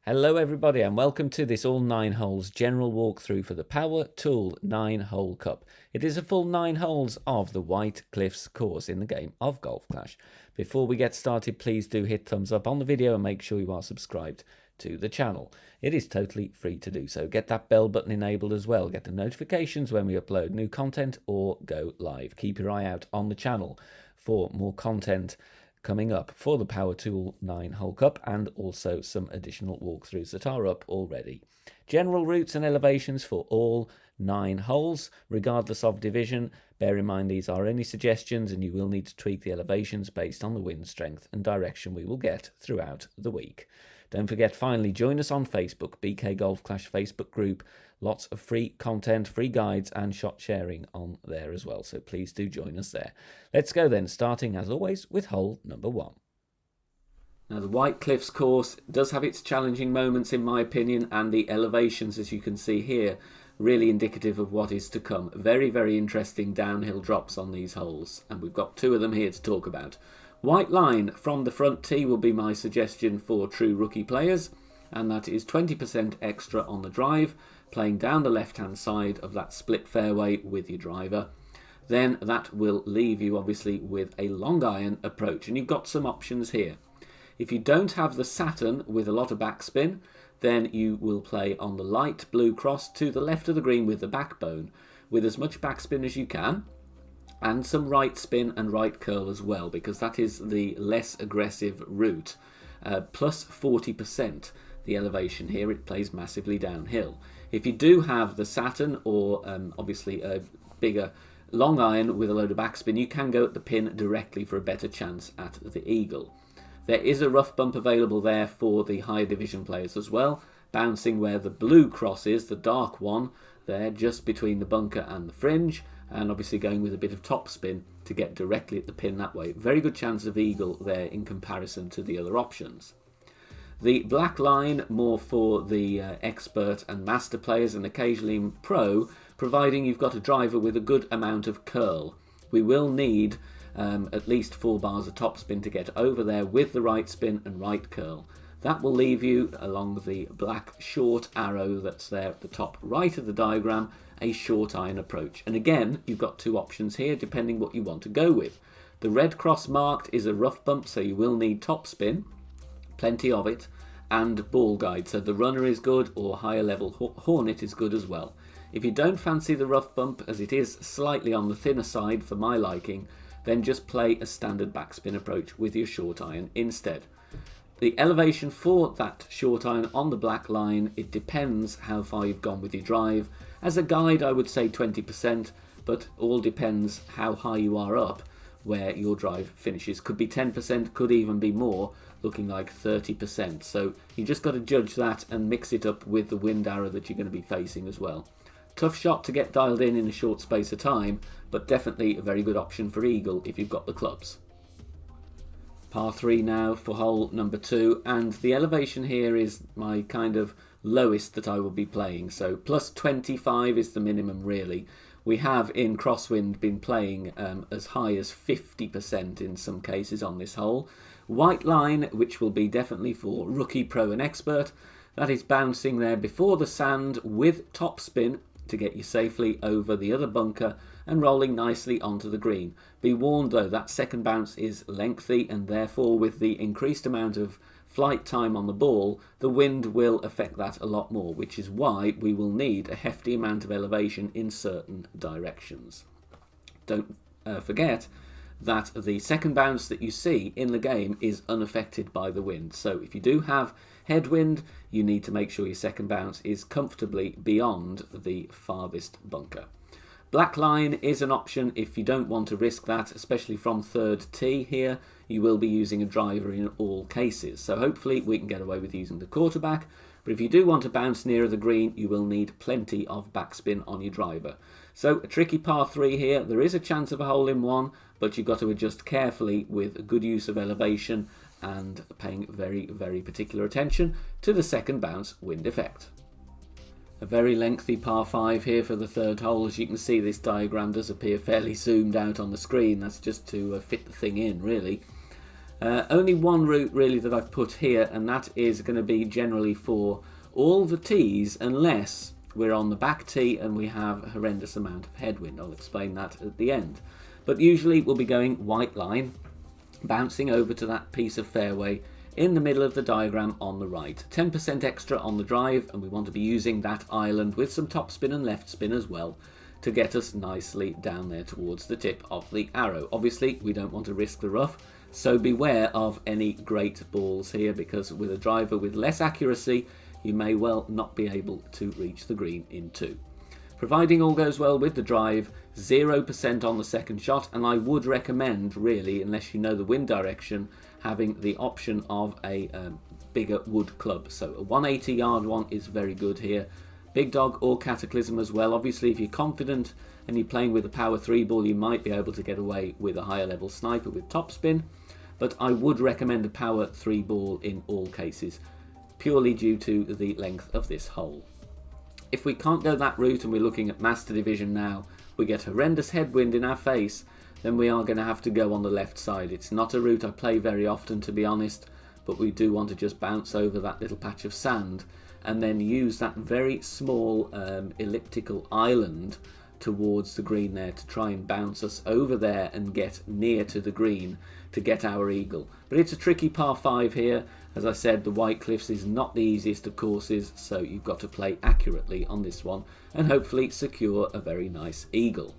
Hello everybody and welcome to this all 9 holes general walkthrough for the Power Tool 9 Hole Cup. It is a full 9 holes of the White Cliffs course in the game of Golf Clash. Before we get started, please do hit thumbs up on the video and make sure you are subscribed to the channel. It is totally free to do so. Get that bell button enabled as well. Get the notifications when we upload new content or go live. Keep your eye out on the channel for more content coming up for the Power Tool 9 Hole Cup and also some additional walkthroughs that are up already. General routes and elevations for all 9 holes, regardless of division. Bear in mind these are only suggestions and you will need to tweak the elevations based on the wind strength and direction we will get throughout the week. Don't forget, finally, join us on Facebook, BK Golf Clash Facebook group. Lots of free content, free guides and shot sharing on there as well. So please do join us there. Let's go then, starting as always with hole number 1. Now the White Cliffs course does have its challenging moments in my opinion, and the elevations, as you can see here, really indicative of what is to come. Very, very interesting downhill drops on these holes, and we've got 2 of them here to talk about. White line from the front tee will be my suggestion for true rookie players, and that is 20% extra on the drive, playing down the left hand side of that split fairway with your driver. Then that will leave you obviously with a long iron approach, and you've got some options here. If you don't have the Saturn with a lot of backspin, then you will play on the light blue cross to the left of the green with the backbone, with as much backspin as you can, and some right spin and right curl as well, because that is the less aggressive route. Plus 40% the elevation here, it plays massively downhill. If you do have the Saturn or obviously a bigger long iron with a load of backspin, you can go at the pin directly for a better chance at the eagle. There is a rough bump available there for the higher division players as well, bouncing where the blue cross is, the dark one, there just between the bunker and the fringe, and obviously going with a bit of top spin to get directly at the pin that way. Very good chance of eagle there in comparison to the other options. The black line more for the expert and master players and occasionally pro, providing you've got a driver with a good amount of curl. We will need at least 4 bars of topspin to get over there with the right spin and right curl. That will leave you along the black short arrow that's there at the top right of the diagram, a short iron approach. And again, you've got 2 options here depending what you want to go with. The red cross marked is a rough bump, so you will need topspin, plenty of it, and ball guide, so the runner is good, or higher level hornet is good as well. If you don't fancy the rough bump, as it is slightly on the thinner side for my liking, then just play a standard backspin approach with your short iron instead. The elevation for that short iron on the black line, it depends how far you've gone with your drive. As a guide, I would say 20%, but all depends how high you are up where your drive finishes. Could be 10%, could even be more, looking like 30%. So you just got to judge that and mix it up with the wind arrow that you're going to be facing as well. Tough shot to get dialed in a short space of time, but definitely a very good option for eagle if you've got the clubs. Par 3 now for hole number 2, and the elevation here is my kind of lowest that I will be playing, so plus 25 is the minimum really. We have in crosswind been playing as high as 50% in some cases on this hole. White line, which will be definitely for rookie, pro and expert, that is bouncing there before the sand with top spin to get you safely over the other bunker and rolling nicely onto the green. Be warned though, that second bounce is lengthy, and therefore with the increased amount of flight time on the ball, the wind will affect that a lot more, which is why we will need a hefty amount of elevation in certain directions. Don't forget that the second bounce that you see in the game is unaffected by the wind. So if you do have headwind, you need to make sure your second bounce is comfortably beyond the farthest bunker. Black line is an option if you don't want to risk that, especially from third tee here. You will be using a driver in all cases, so hopefully we can get away with using the quarterback. But if you do want to bounce nearer the green, you will need plenty of backspin on your driver. So a tricky par 3 here. There is a chance of a hole in one, but you've got to adjust carefully with good use of elevation and paying very, very particular attention to the second bounce wind effect. A very lengthy par 5 here for the third hole. As you can see, this diagram does appear fairly zoomed out on the screen. That's just to fit the thing in, really. Only one route really that I've put here, and that is going to be generally for all the tees unless we're on the back tee and we have a horrendous amount of headwind. I'll explain that at the end. But usually we'll be going white line, bouncing over to that piece of fairway in the middle of the diagram on the right. 10% extra on the drive, and we want to be using that island with some top spin and left spin as well to get us nicely down there towards the tip of the arrow. Obviously we don't want to risk the rough, so beware of any great balls here, because with a driver with less accuracy you may well not be able to reach the green in two. Providing all goes well with the drive, 0% on the second shot, and I would recommend really, unless you know the wind direction, having the option of a bigger wood club. So a 180 yard one is very good here. Big Dog or Cataclysm as well. Obviously if you're confident and you're playing with a power 3 ball, you might be able to get away with a higher level sniper with topspin, but I would recommend a power 3 ball in all cases, purely due to the length of this hole. If we can't go that route and we're looking at Master Division now, we get horrendous headwind in our face, then we are going to have to go on the left side. It's not a route I play very often, to be honest, but we do want to just bounce over that little patch of sand and then use that very small elliptical island towards the green there to try and bounce us over there and get near to the green to get our eagle. But it's a tricky par 5 here. As I said, the White Cliffs is not the easiest of courses, so you've got to play accurately on this one and hopefully secure a very nice eagle.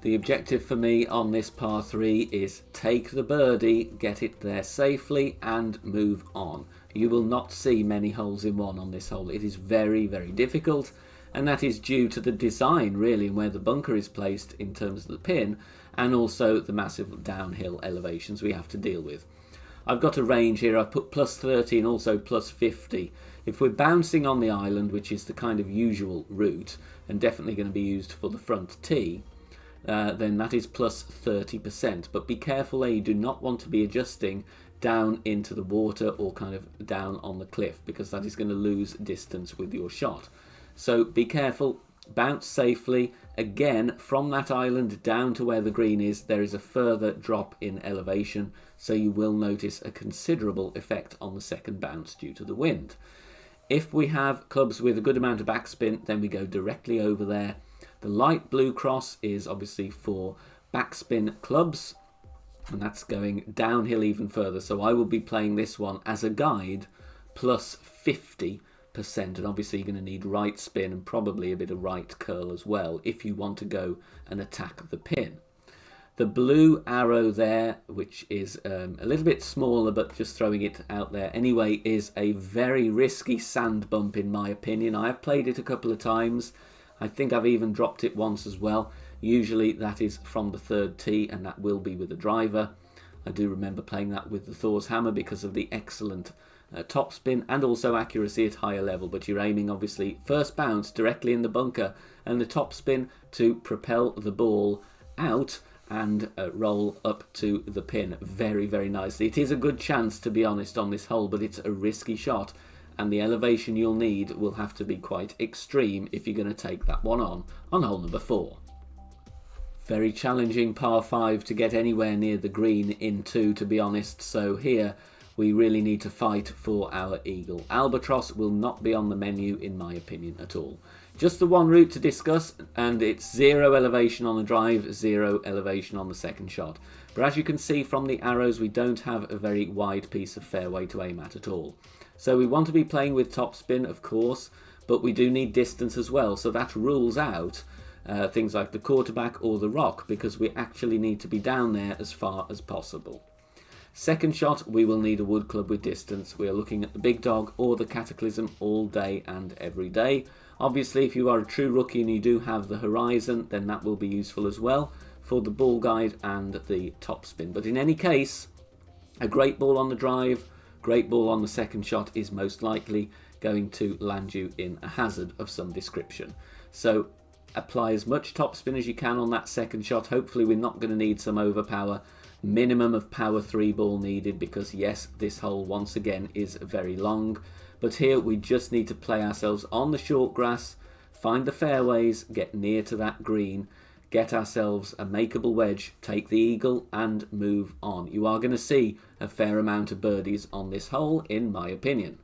The objective for me on this par 3 is take the birdie, get it there safely and move on. You will not see many holes in one on this hole. It is very, very difficult, and that is due to the design really and where the bunker is placed in terms of the pin, and also the massive downhill elevations we have to deal with. I've got a range here. I've put plus 30 and also plus 50. If we're bouncing on the island, which is the kind of usual route and definitely going to be used for the front tee, then that is plus 30%. But be careful there, you do not want to be adjusting down into the water or kind of down on the cliff, because that is going to lose distance with your shot. So be careful, bounce safely. Again, from that island down to where the green is, there is a further drop in elevation, so you will notice a considerable effect on the second bounce due to the wind. If we have clubs with a good amount of backspin, then we go directly over there. The light blue cross is obviously for backspin clubs, and that's going downhill even further. So I will be playing this one as a guide plus 50%, and obviously you're going to need right spin and probably a bit of right curl as well if you want to go and attack the pin. The blue arrow there, which is a little bit smaller, but just throwing it out there anyway, is a very risky sand bump in my opinion. I have played it a couple of times. I think I've even dropped it once as well. Usually that is from the third tee, and that will be with a driver. I do remember playing that with the Thor's Hammer because of the excellent topspin and also accuracy at higher level, but you're aiming obviously first bounce directly in the bunker and the topspin to propel the ball out and roll up to the pin very, very nicely. It is a good chance, to be honest, on this hole, but it's a risky shot, and the elevation you'll need will have to be quite extreme if you're going to take that one on hole number 4. Very challenging par 5 to get anywhere near the green in 2, to be honest, so here we really need to fight for our eagle. Albatross will not be on the menu in my opinion at all. Just the one route to discuss, and it's 0 elevation on the drive, 0 elevation on the second shot. But as you can see from the arrows, we don't have a very wide piece of fairway to aim at all. So we want to be playing with topspin, of course, but we do need distance as well. So that rules out things like the quarterback or the rock, because we actually need to be down there as far as possible. Second shot, we will need a wood club with distance. We are looking at the Big Dog or the Cataclysm all day and every day. Obviously, if you are a true rookie and you do have the Horizon, then that will be useful as well for the ball guide and the topspin. But in any case, a great ball on the drive, great ball on the second shot is most likely going to land you in a hazard of some description. So apply as much topspin as you can on that second shot. Hopefully we're not going to need some overpower. Minimum of power 3 ball needed, because yes, this hole once again is very long. But here we just need to play ourselves on the short grass, find the fairways, get near to that green, get ourselves a makeable wedge, take the eagle and move on. You are going to see a fair amount of birdies on this hole, in my opinion.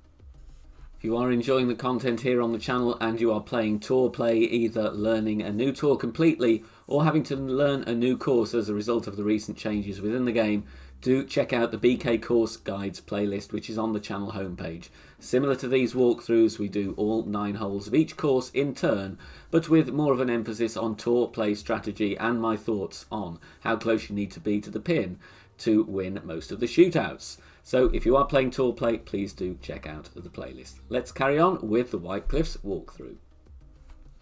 If you are enjoying the content here on the channel and you are playing tour play, either learning a new tour completely or having to learn a new course as a result of the recent changes within the game, do check out the BK Course Guides playlist, which is on the channel homepage. Similar to these walkthroughs, we do all 9 holes of each course in turn, but with more of an emphasis on tour play strategy and my thoughts on how close you need to be to the pin to win most of the shootouts. So if you are playing tour play, please do check out the playlist. Let's carry on with the White Cliffs walkthrough.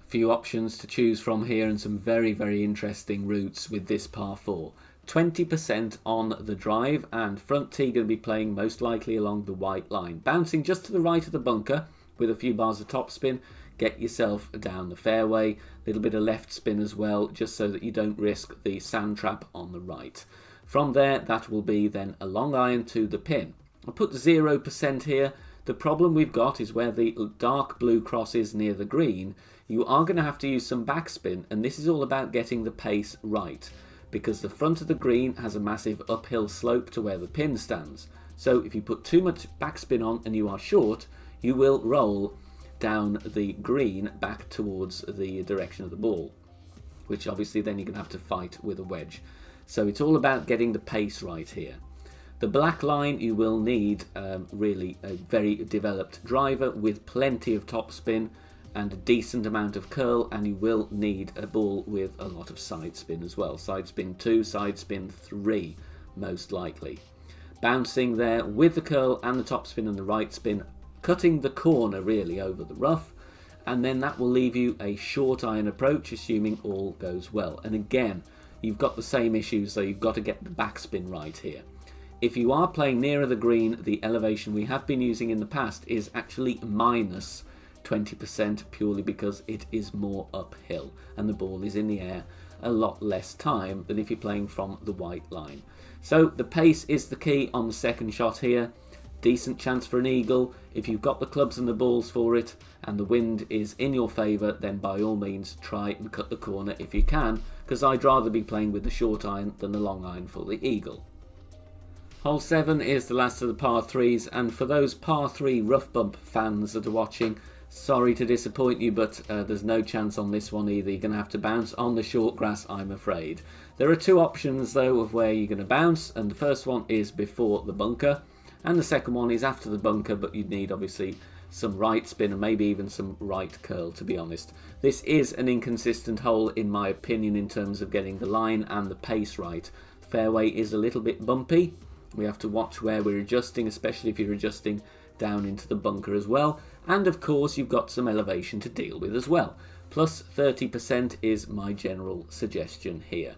A few options to choose from here and some very, very interesting routes with this par 4. 20% on the drive, and front tee going to be playing most likely along the white line. Bouncing just to the right of the bunker with a few bars of topspin. Get yourself down the fairway. A little bit of left spin as well, just so that you don't risk the sand trap on the right. From there, that will be then a long iron to the pin. I'll put 0% here. The problem we've got is where the dark blue cross is near the green, you are going to have to use some backspin, and this is all about getting the pace right, because the front of the green has a massive uphill slope to where the pin stands. So if you put too much backspin on and you are short, you will roll down the green back towards the direction of the ball, which obviously then you're going to have to fight with a wedge. So it's all about getting the pace right here. The black line, you will need really a very developed driver with plenty of topspin and a decent amount of curl, and you will need a ball with a lot of side spin as well. Side spin 2, side spin 3 most likely. Bouncing there with the curl and the topspin and the right spin, cutting the corner really over the rough, and then that will leave you a short iron approach, assuming all goes well. And again, you've got the same issues, so you've got to get the backspin right here. If you are playing nearer the green, the elevation we have been using in the past is actually minus 20%, purely because it is more uphill and the ball is in the air a lot less time than if you're playing from the white line. So the pace is the key on the second shot here. Decent chance for an eagle. If you've got the clubs and the balls for it and the wind is in your favour, then by all means try and cut the corner if you can, because I'd rather be playing with the short iron than the long iron for the eagle. Hole 7 is the last of the par 3s, and for those par 3 rough bump fans that are watching, sorry to disappoint you, but there's no chance on this one either. You're going to have to bounce on the short grass, I'm afraid. There are 2 options though of where you're going to bounce, and the first one is before the bunker, and the second one is after the bunker, but you'd need obviously some right spin and maybe even some right curl, to be honest. This is an inconsistent hole in my opinion in terms of getting the line and the pace right. The fairway is a little bit bumpy. We have to watch where we're adjusting, especially if you're adjusting down into the bunker as well. And of course you've got some elevation to deal with as well. Plus 30% is my general suggestion here.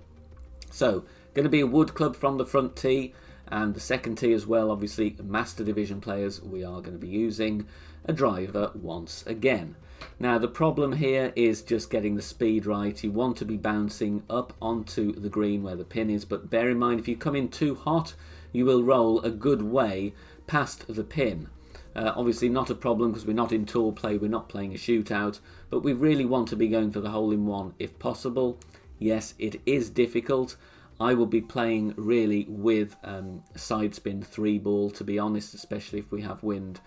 So going to be a wood club from the front tee, and the second tee as well. Obviously Master Division players, we are going to be using a driver once again. Now the problem here is just getting the speed right. You want to be bouncing up onto the green where the pin is, but bear in mind if you come in too hot, you will roll a good way past the pin. Obviously not a problem because we're not in tour play, we're not playing a shootout, but we really want to be going for the hole-in-one if possible. Yes, it is difficult. I will be playing really with side spin 3 ball, to be honest, especially if we have wind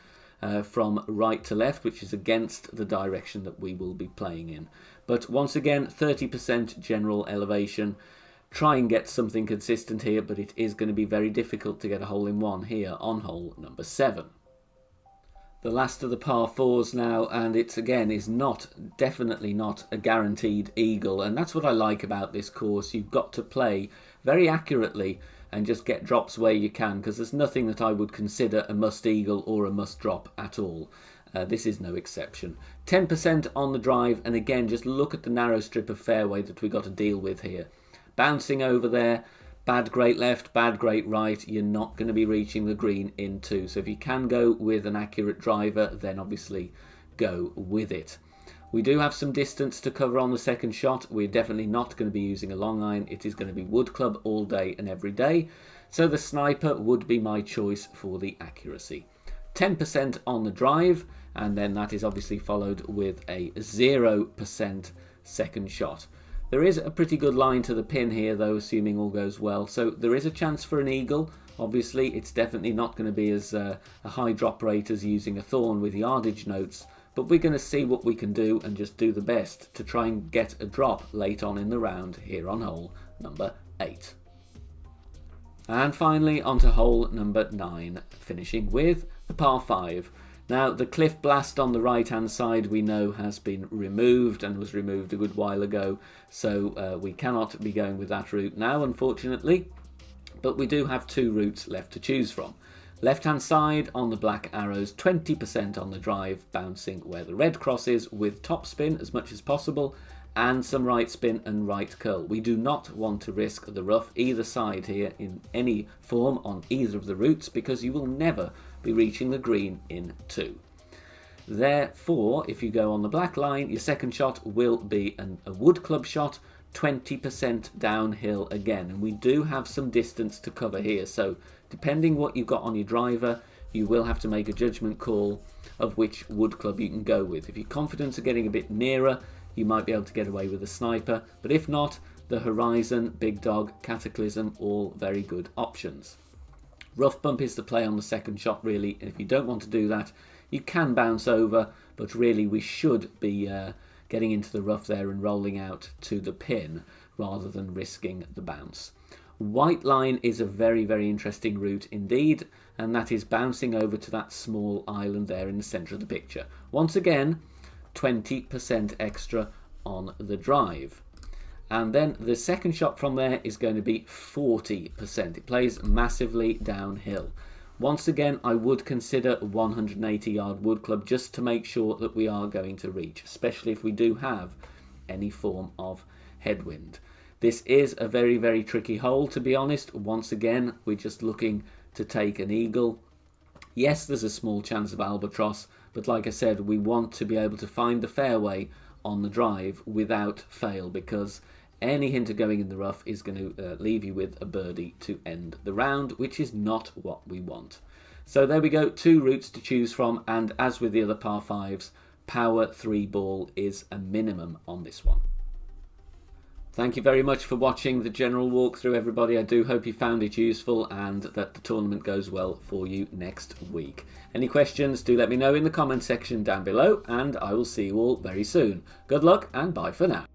from right to left, which is against the direction that we will be playing in. But once again, 30% general elevation. Try and get something consistent here, but it is going to be very difficult to get a hole-in-one here on hole number 7. The last of the par 4s now, and it's again is definitely not a guaranteed eagle, and that's what I like about this course. You've got to play very accurately and just get drops where you can, because there's nothing that I would consider a must eagle or a must drop at all. This is no exception. 10% on the drive, and again just look at the narrow strip of fairway that we got to deal with here. Bouncing over there, bad great left, bad great right, you're not going to be reaching the green in 2. So if you can go with an accurate driver, then obviously go with it. We do have some distance to cover on the second shot. We're definitely not going to be using a long iron. It is going to be wood club all day and every day. So the sniper would be my choice for the accuracy. 10% on the drive, and then that is obviously followed with a 0% second shot. There is a pretty good line to the pin here though, assuming all goes well, so there is a chance for an eagle. Obviously it's definitely not going to be as a high drop rate as using a thorn with yardage notes, but we're going to see what we can do and just do the best to try and get a drop late on in the round here on hole number 8. And finally onto hole number 9, finishing with the par 5. Now the cliff blast on the right hand side we know has been removed and was removed a good while ago, so we cannot be going with that route now, unfortunately, but we do have 2 routes left to choose from. Left hand side on the black arrows, 20% on the drive, bouncing where the red cross is with topspin as much as possible, and some right spin and right curl. We do not want to risk the rough either side here in any form on either of the routes, because you will never be reaching the green in 2. Therefore, if you go on the black line, your second shot will be a wood club shot, 20% downhill again, and we do have some distance to cover here, so depending what you've got on your driver, you will have to make a judgment call of which wood club you can go with. If you're confident of getting a bit nearer, you might be able to get away with a sniper, but if not, the Horizon, Big Dog, Cataclysm, all very good options. Rough bump is the play on the second shot really, and if you don't want to do that, you can bounce over, but really we should be getting into the rough there and rolling out to the pin rather than risking the bounce. White line is a very, very interesting route indeed, and that is bouncing over to that small island there in the centre of the picture. Once again, 20% extra on the drive. And then the second shot from there is going to be 40%. It plays massively downhill. Once again, I would consider a 180 yard wood club just to make sure that we are going to reach, especially if we do have any form of headwind. This is a very, very tricky hole, to be honest. Once again, we're just looking to take an eagle. Yes, there's a small chance of albatross, but like I said, we want to be able to find the fairway on the drive without fail, because any hint of going in the rough is going to leave you with a birdie to end the round, which is not what we want. So there we go, 2 routes to choose from, and as with the other par 5s, power 3 ball is a minimum on this one. Thank you very much for watching the general walkthrough, everybody. I do hope you found it useful and that the tournament goes well for you next week. Any questions, do let me know in the comment section down below, and I will see you all very soon. Good luck and bye for now.